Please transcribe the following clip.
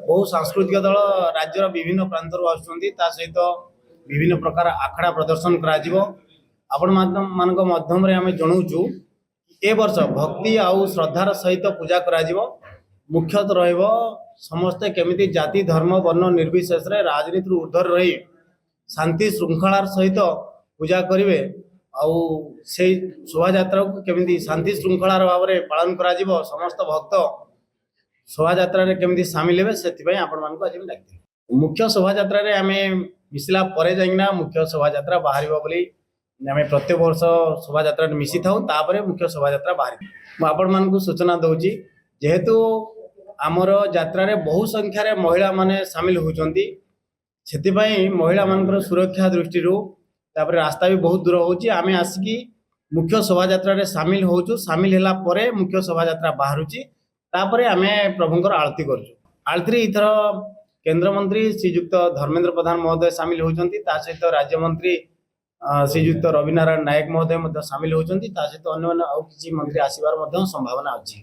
बहु सांस्कृतिक दल राज्यर विभिन्न प्रांतर आसुच्चंती ता सहित विभिन्न प्रकार आखड़ा प्रदर्शन करा आपण माध्यम रे आमे जणाउछु ए वर्ष भक्ति आउ श्रद्धार सहित पूजा करा मुख्यतः रहिबो समस्ते केमिति जाति धर्म वर्ण निर्विशेष रे राजनीति ऊर्ध्वर रही शांति श्रृंखलार सहित पूजा करिवे आउ से शोभा यात्रा को केमिति शांति श्रृंखलार भाव में पालन करा समस्त भक्त शोभा यात्रा रे केमिति सामिल हेबे सेति आपण मानको आज डाकते मुख्य शोभा यात्रा रे आमे मिसिला परे जाइना मुख्य शोभा यात्रा बाहरिबो बोली आमे प्रत्येक वर्ष शोभा यात्रा मिसी थाउ तापरे मुख्य शोभा यात्रा बाहरी मु आपण मानको सूचना दउची जेहेतु आमर यात्रा रे बहु संख्या रे महिला माने सामिल होचंती सेति महिला मानकर सुरक्षा दृष्टि तापर रास्ता भी बहुत दूर होची आमे आसिकी मुख्य शोभा यात्रा रे सामिल होचु सामिल हैला परे मुख्य शोभा यात्रा बाहरुची तापरे आमे प्रभुंकर आरती करछु आरती इथर केंद्र मंत्री श्रीयुक्त धर्मेंद्र प्रधान महोदय सामिल होचंती ता सहित राज्य मंत्री श्रीयुक्त रविनारायण नायक महोदय मध्य सामिल होचंती ता सहित अन्य आउ किछि मंत्री आसीबार मध्य संभावना अछि।